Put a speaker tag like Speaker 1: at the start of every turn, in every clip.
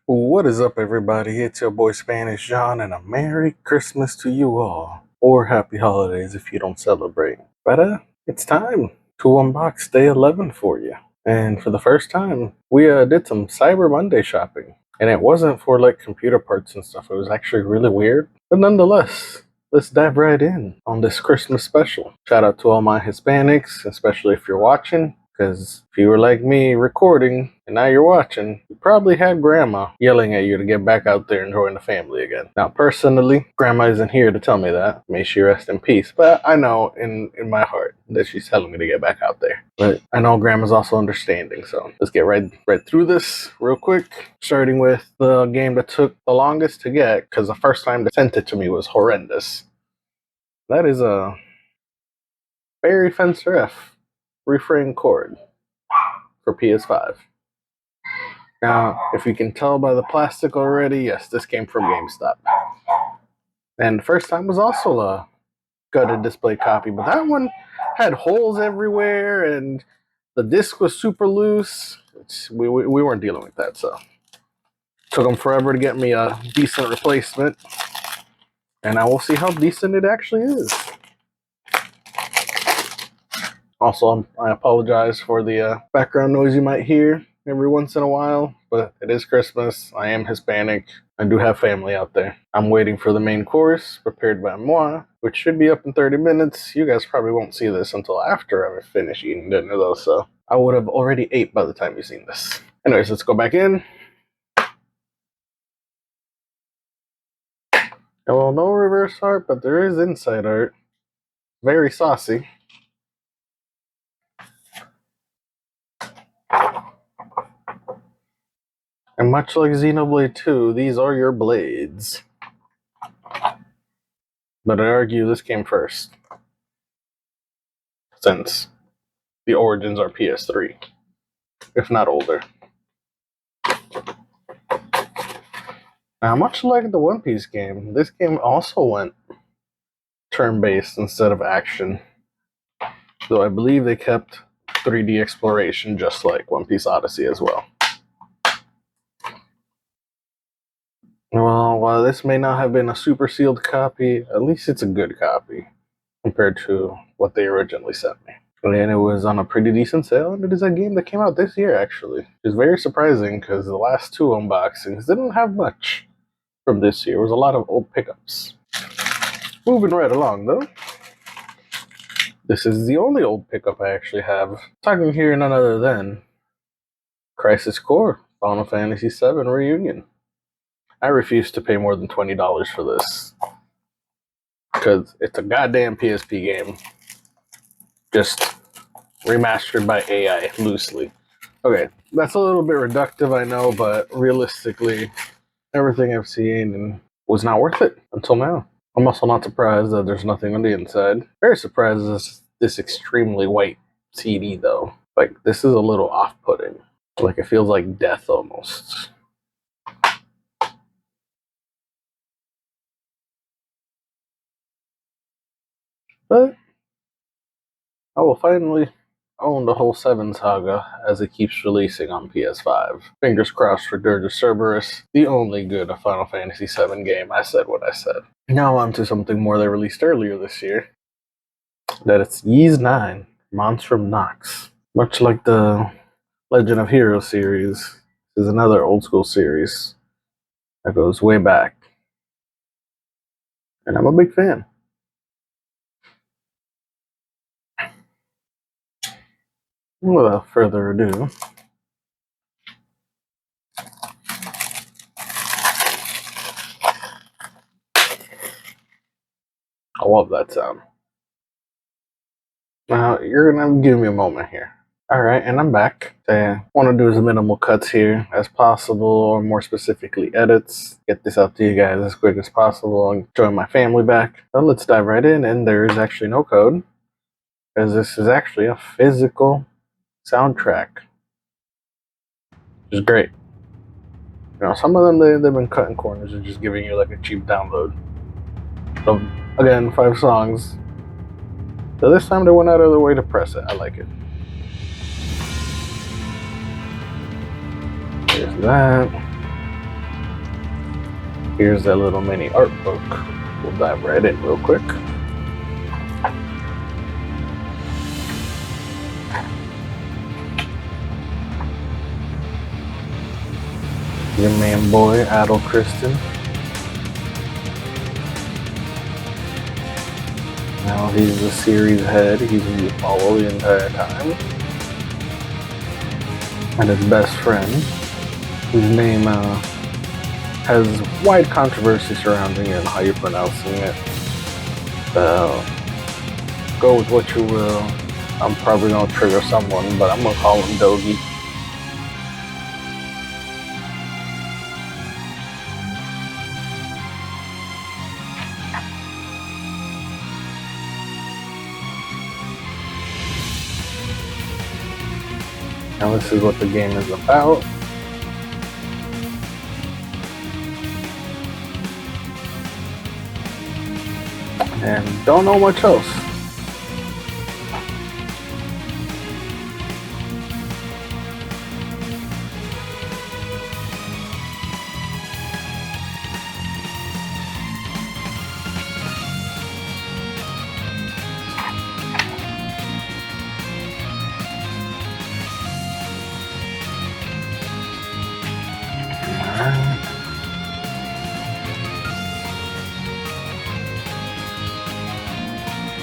Speaker 1: What is up, everybody? It's your boy Spanish John, and a Merry Christmas to you all. Or Happy Holidays if you don't celebrate. But it's time to unbox day 11 for you. And for the first time, we did some Cyber Monday shopping. And it wasn't for like computer parts and stuff, it was actually really weird. But nonetheless, let's dive right in on this Christmas special. Shout out to all my Hispanics, especially if you're watching. Because if you were like me recording and now you're watching, you probably had grandma yelling at you to get back out there and join the family again. Now, personally, grandma isn't here to tell me that. May she rest in peace. But I know in my heart that she's telling me to get back out there. But I know grandma's also understanding. So let's get right through this real quick. Starting with the game that took the longest to get, because the first time they sent it to me was horrendous. That is a Barry Fencer F refrain chord for PS5. Now, if you can tell by the plastic already, yes, this came from GameStop. And the first time was also a gutted display copy, but that one had holes everywhere and the disc was super loose. We weren't dealing with that, so took them forever to get me a decent replacement. And I will see how decent it actually is. Also, I apologize for the background noise you might hear every once in a while, but it is Christmas. I am Hispanic. I do have family out there. I'm waiting for the main course, prepared by moi, which should be up in 30 minutes. You guys probably won't see this until after I finish eating dinner, though, so I would have already ate by the time you've seen this. Anyways, let's go back in. Well, no reverse art, but there is inside art. Very saucy. And much like Xenoblade 2, these are your blades. But I argue this came first, since the origins are PS3, if not older. Now, much like the One Piece game, this game also went turn-based instead of action, though I believe they kept 3D exploration just like One Piece Odyssey as well. Well, while this may not have been a super sealed copy, at least it's a good copy compared to what they originally sent me. And it was on a pretty decent sale, and it is a game that came out this year, actually. It's very surprising because the last two unboxings didn't have much from this year. It was a lot of old pickups. Moving right along, though. This is the only old pickup I actually have. Talking here none other than Crisis Core, Final Fantasy VII Reunion. I refuse to pay more than $20 for this, because it's a goddamn PSP game, just remastered by AI loosely. Okay, that's a little bit reductive, I know, but realistically, everything I've seen was not worth it until now. I'm also not surprised that there's nothing on the inside. Very surprised at this extremely white CD, though. Like, this is a little off-putting. Like, it feels like death almost. But I will finally own the whole 7 saga as it keeps releasing on PS5. Fingers crossed for Dirge of Cerberus, the only good Final Fantasy VII game. I said what I said. Now on to something more they released earlier this year. That it's Ys 9, Monstrum Nox. Much like the Legend of Heroes series, this is another old school series that goes way back. And I'm a big fan. Without further ado, I love that sound. Now, you're gonna give me a moment here. Alright, and I'm back. I want to do as minimal cuts here as possible, or more specifically edits. Get this out to you guys as quick as possible and join my family back. So let's dive right in, and there is actually no code, because this is actually a physical soundtrack, which is great. You know, some of them, they've been cutting corners and just giving you like a cheap download. So, again, 5 songs. So this time they went out of their way to press it. I like it. There's that. Here's that little mini art book. We'll dive right in real quick. Your main boy, Adol Kristen. Now he's the series head. He's going to be followed the entire time. And his best friend, whose name has wide controversy surrounding it and how you're pronouncing it. Go with what you will. I'm probably going to trigger someone, but I'm going to call him Dogi. Now this is what the game is about. And don't know much else.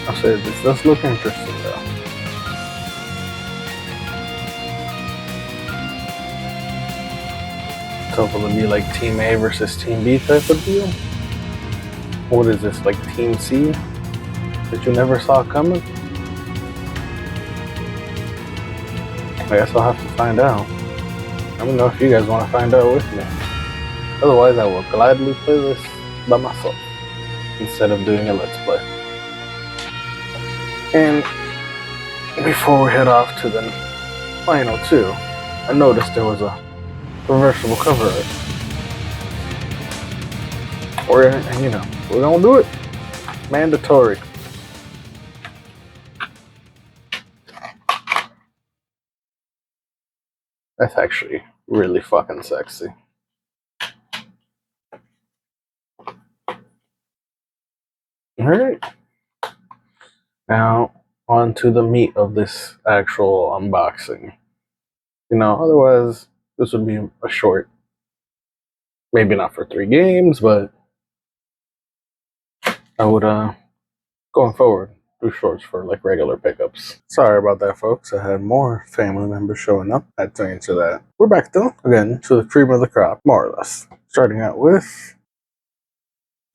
Speaker 1: I'll say this does look interesting though. So will it be like Team A versus Team B type of deal? What is this, like Team C that you never saw coming? I guess I'll have to find out. Let me know if you guys want to find out with me. Otherwise, I will gladly play this by myself instead of doing a Let's Play. And before we head off to the final two, I noticed there was a reversible cover art. We're gonna do it. Mandatory. That's actually really fucking sexy. Alright. Now, on to the meat of this actual unboxing. Otherwise, this would be a short. Maybe not for 3 games, but I would, going forward, do shorts for like regular pickups. Sorry about that, folks. I had more family members showing up. I had to answer that. We're back though, again, to the cream of the crop, more or less. Starting out with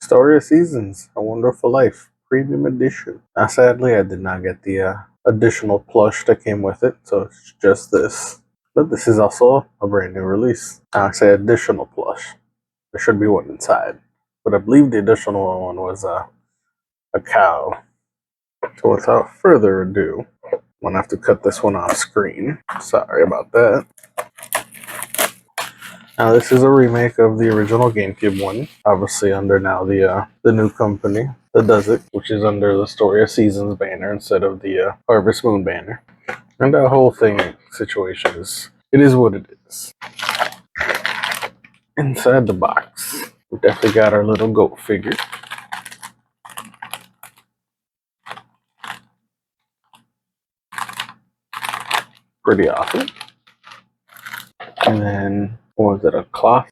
Speaker 1: Story of Seasons, A Wonderful Life, Premium Edition. Now, sadly, I did not get the additional plush that came with it, so it's just this. But this is also a brand new release. I say additional plush. There should be one inside. But I believe the additional one was a cow. So without further ado, I'm gonna have to cut this one off screen. Sorry about that. Now this is a remake of the original GameCube one, obviously under now the new company that does it, which is under the Story of Seasons banner instead of the Harvest Moon banner. And that whole situation is what it is. Inside the box, we definitely got our little goat figure. Pretty awesome. And then, what was it, a cloth?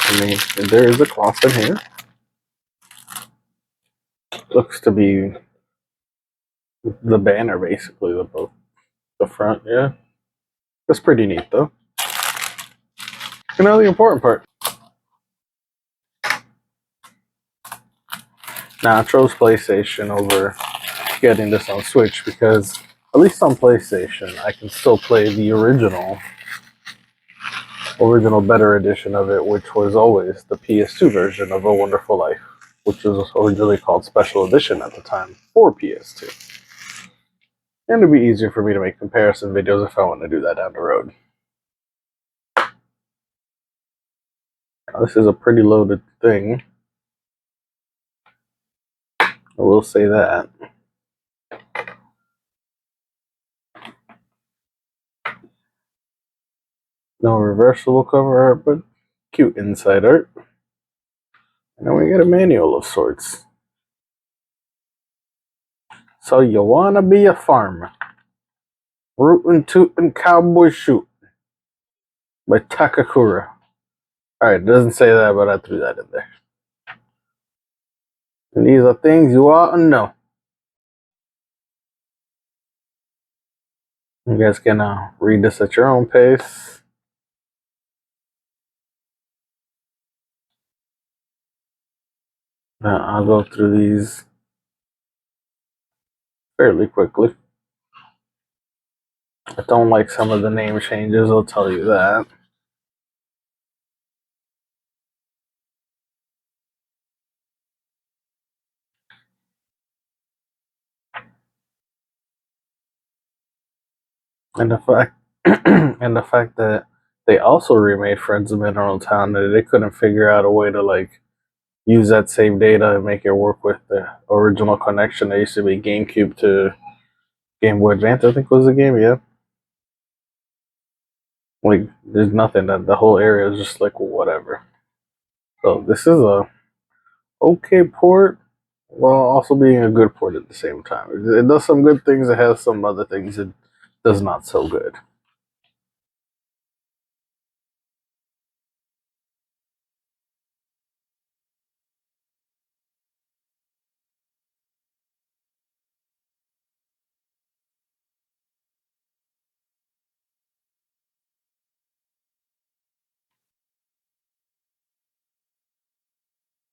Speaker 1: I mean, there is a cloth in here. Looks to be the banner, basically, the front, yeah. That's pretty neat, though. The important part. Now, I chose PlayStation over getting this on Switch because, at least on PlayStation, I can still play the original better edition of it, which was always the PS2 version of A Wonderful Life, which was originally called Special Edition at the time for PS2. And it'd be easier for me to make comparison videos if I want to do that down the road. Now, this is a pretty loaded thing. I will say that. No reversible cover art, but cute inside art. And then we get a manual of sorts. So you wanna be a farmer. Rootin' tootin' cowboy shoot by Takakura. Alright, it doesn't say that, but I threw that in there. And these are things you ought to know. You guys can read this at your own pace. I'll go through these fairly quickly. I don't like some of the name changes, I'll tell you that. And the fact and the fact that they also remade Friends of Mineral Town, and they couldn't figure out a way to like use that save data and make it work with the original connection that used to be GameCube to Game Boy Advance, I think was the game, yeah. Like, there's nothing. That the whole area is just like whatever. So this is a okay port, while also being a good port at the same time. It does some good things. It has some other things it does not so good.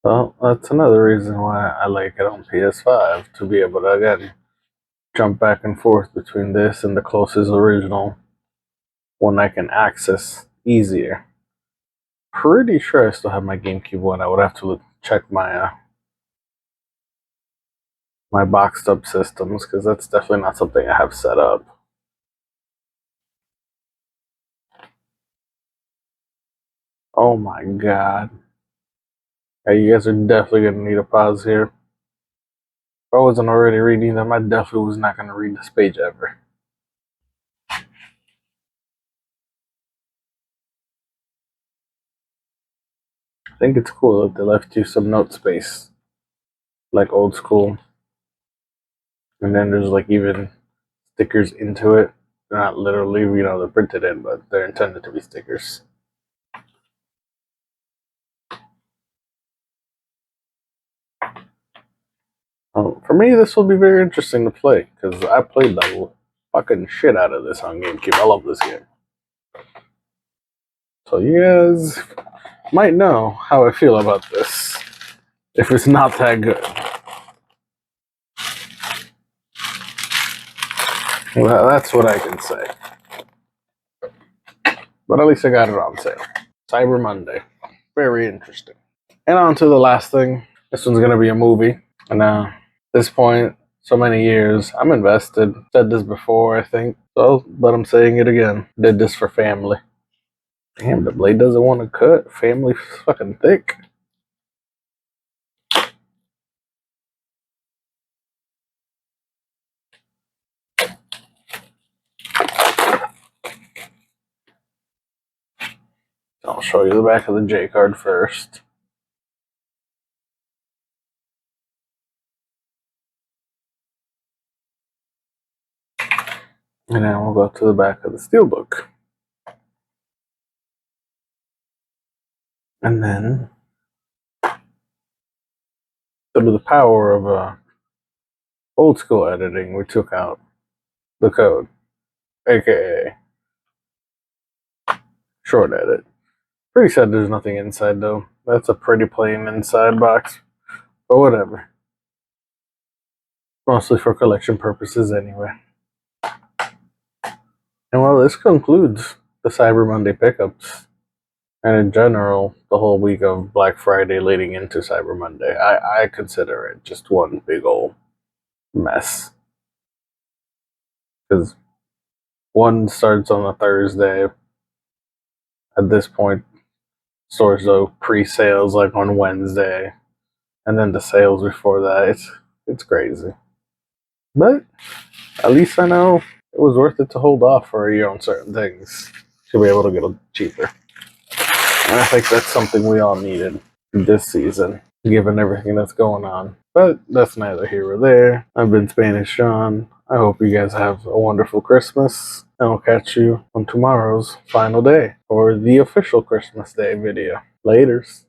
Speaker 1: Well, that's another reason why I like it on PS5, to be able to again jump back and forth between this and the closest original one I can access easier. Pretty sure I still have my GameCube one. I would have to check my my boxed up systems, because that's definitely not something I have set up. Oh my god. Hey, you guys are definitely gonna need a pause here. If I wasn't already reading them, I definitely was not gonna read this page ever. I think it's cool that they left you some note space, like old school. And then there's like even stickers into it. They're not literally, they're printed in, but they're intended to be stickers. For me, this will be very interesting to play, because I played the fucking shit out of this on GameCube. I love this game. So you guys might know how I feel about this, if it's not that good. Well, that's what I can say. But at least I got it on sale. Cyber Monday. Very interesting. And on to the last thing. This one's going to be a movie. And at this point, so many years, I'm invested. Said this before, I think. So, but I'm saying it again. Did this for family. Damn, the blade doesn't want to cut. Family's fucking thick. I'll show you the back of the J card first. And then we'll go to the back of the steelbook. And then, through the power of old school editing, we took out the code, aka short edit. Pretty sad there's nothing inside though. That's a pretty plain inside box, but whatever. Mostly for collection purposes anyway. And well, this concludes the Cyber Monday pickups. And in general, the whole week of Black Friday leading into Cyber Monday. I consider it just one big old mess. Because one starts on a Thursday. At this point, stores though pre-sales like on Wednesday. And then the sales before that. It's crazy. But at least I know it was worth it to hold off for a year on certain things to be able to get it cheaper. And I think that's something we all needed this season. given everything that's going on. But that's neither here or there. I've been Spanish John. I hope you guys have a wonderful Christmas, and I'll catch you on tomorrow's final day, or the official Christmas Day video. Laters.